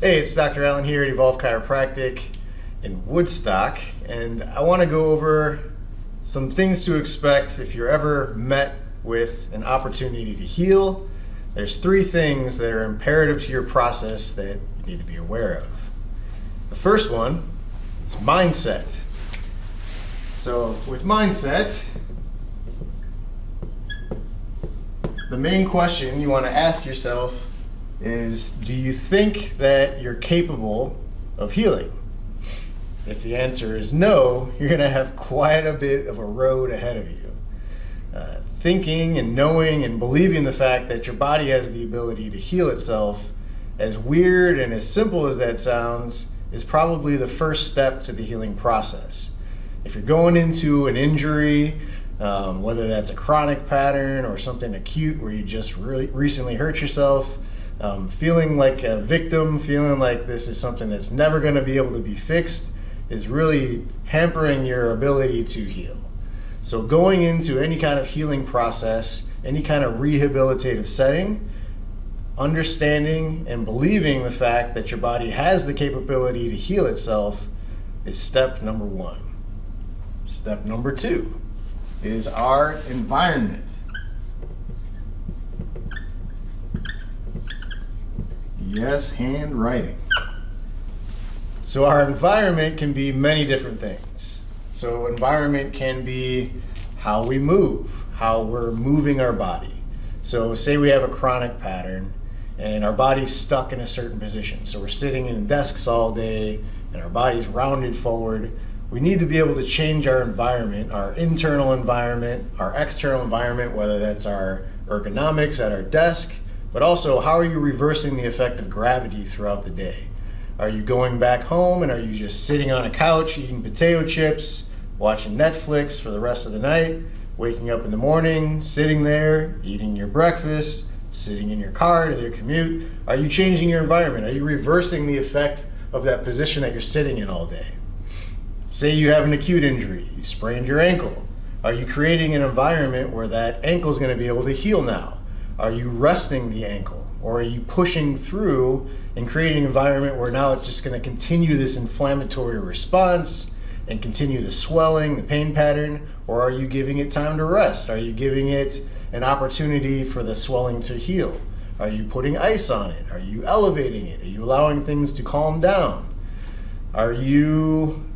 Hey, it's Dr. Allen here at Evolve Chiropractic in Woodstock, and I want to go over some things to expect if you're ever met with an opportunity to heal. There's 3 things that are imperative to your process that you need to be aware of. The first one is mindset. So with mindset, the main question you want to ask yourself is, do you think that you're capable of healing? If the answer is no, you're going to have quite a bit of a road ahead of you. Thinking and knowing and believing the fact that your body has the ability to heal itself, as weird and as simple as that sounds, is probably the first step to the healing process. If you're going into an injury, whether that's a chronic pattern or something acute where you just really recently hurt yourself, feeling like a victim, feeling like this is something that's never going to be able to be fixed, is really hampering your ability to heal. So going into any kind of healing process, any kind of rehabilitative setting, understanding and believing the fact that your body has the capability to heal itself is step number 1. Step number 2 is our environment. Yes, handwriting. So our environment can be many different things. So environment can be how we move, how we're moving our body. So say we have a chronic pattern and our body's stuck in a certain position. So we're sitting in desks all day and our body's rounded forward. We need to be able to change our environment, our internal environment, our external environment, whether that's our ergonomics at our desk, but also how are you reversing the effect of gravity throughout the day? Are you going back home and are you just sitting on a couch eating potato chips, watching Netflix for the rest of the night, waking up in the morning, sitting there, eating your breakfast, sitting in your car to their commute? Are you changing your environment? Are you reversing the effect of that position that you're sitting in all day? Say you have an acute injury, you sprained your ankle. Are you creating an environment where that ankle is going to be able to heal now? Are you resting the ankle? Or are you pushing through and creating an environment where now it's just going to continue this inflammatory response and continue the swelling, the pain pattern? Or are you giving it time to rest? Are you giving it an opportunity for the swelling to heal? Are you putting ice on it? Are you elevating it? Are you allowing things to calm down? Are you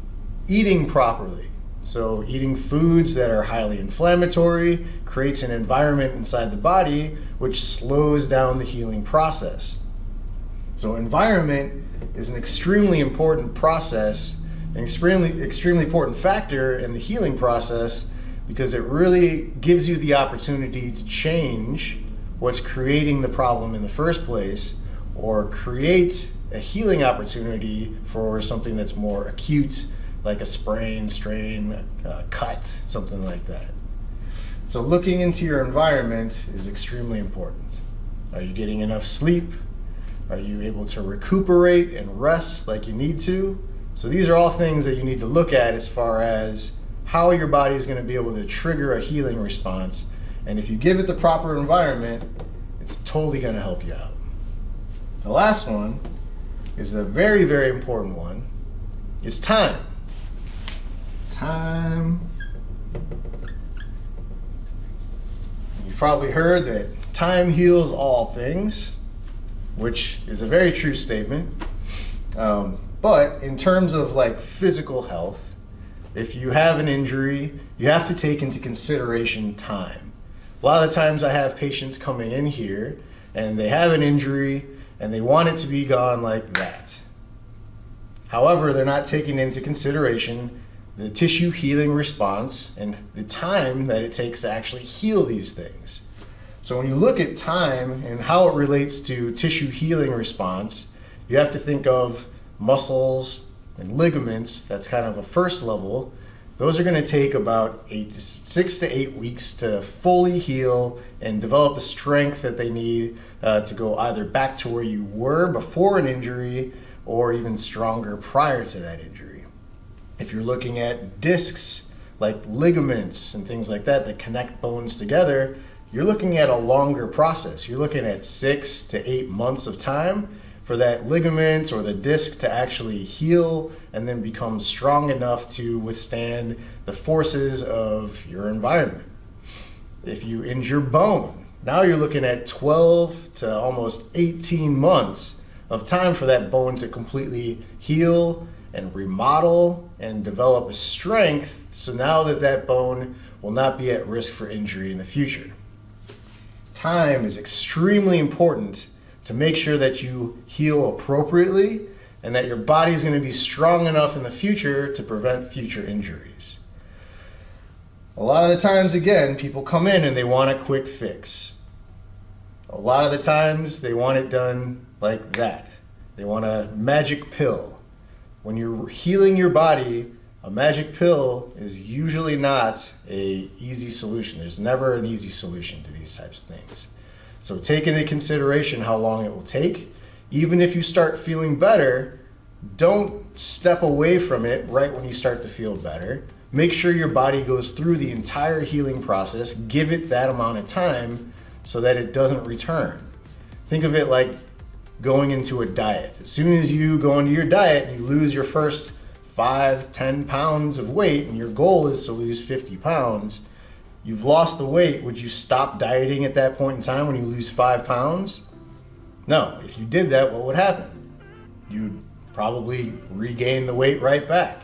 eating properly? So eating foods that are highly inflammatory creates an environment inside the body which slows down the healing process. So environment is an extremely important process, an extremely important factor in the healing process, because it really gives you the opportunity to change what's creating the problem in the first place, or create a healing opportunity for something that's more acute, like a sprain, strain, cut, something like that. So looking into your environment is extremely important. Are you getting enough sleep? Are you able to recuperate and rest like you need to? So these are all things that you need to look at as far as how your body is going to be able to trigger a healing response. And if you give it the proper environment, it's totally going to help you out. The last one is a very, very important one, is time. Time. You've probably heard that time heals all things, which is a very true statement. But in terms of like physical health, if you have an injury, you have to take into consideration time. A lot of the times I have patients coming in here and they have an injury and they want it to be gone like that. However, they're not taking into consideration the tissue healing response and the time that it takes to actually heal these things. So when you look at time and how it relates to tissue healing response, you have to think of muscles and ligaments. That's kind of a first level. Those are going to take about 6 to 8 weeks to fully heal and develop the strength that they need to go either back to where you were before an injury or even stronger prior to that injury. If you're looking at discs, like ligaments and things like that that connect bones together, you're looking at a longer process. You're looking at 6 to 8 months of time for that ligament or the disc to actually heal and then become strong enough to withstand the forces of your environment. If you injure bone, now you're looking at 12 to almost 18 months of time for that bone to completely heal and remodel and develop strength, so now that bone will not be at risk for injury in the future. Time is extremely important to make sure that you heal appropriately and that your body is going to be strong enough in the future to prevent future injuries. A lot of the times, again, people come in and they want a quick fix. A lot of the times they want it done like that. They want a magic pill. When you're healing your body, a magic pill is usually not an easy solution. There's never an easy solution to these types of things. So take into consideration how long it will take. Even if you start feeling better, don't step away from it right when you start to feel better. Make sure your body goes through the entire healing process. Give it that amount of time so that it doesn't return. Think of it like going into a diet. As soon as you go into your diet and you lose your first 5-10 pounds of weight and your goal is to lose 50 pounds, you've lost the weight. Would you stop dieting at that point in time when you lose 5 pounds? No. If you did that, what would happen? You'd probably regain the weight right back.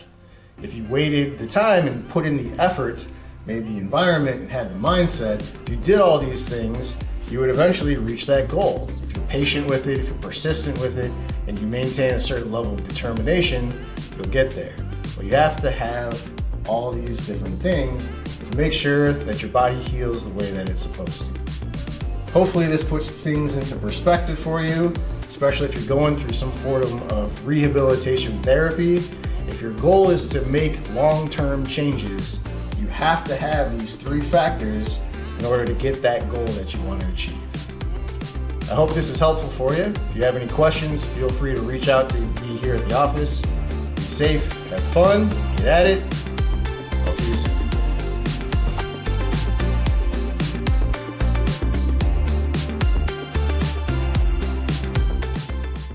If you waited the time and put in the effort, made the environment and had the mindset, you did all these things, you would eventually reach that goal. If you're patient with it, if you're persistent with it, and you maintain a certain level of determination, you'll get there. But you have to have all these different things to make sure that your body heals the way that it's supposed to. Hopefully this puts things into perspective for you, especially if you're going through some form of rehabilitation therapy. If your goal is to make long-term changes, you have to have these 3 factors in order to get that goal that you want to achieve. I hope this is helpful for you. If you have any questions, feel free to reach out to me here at the office. Be safe, have fun, get at it. I'll see you soon.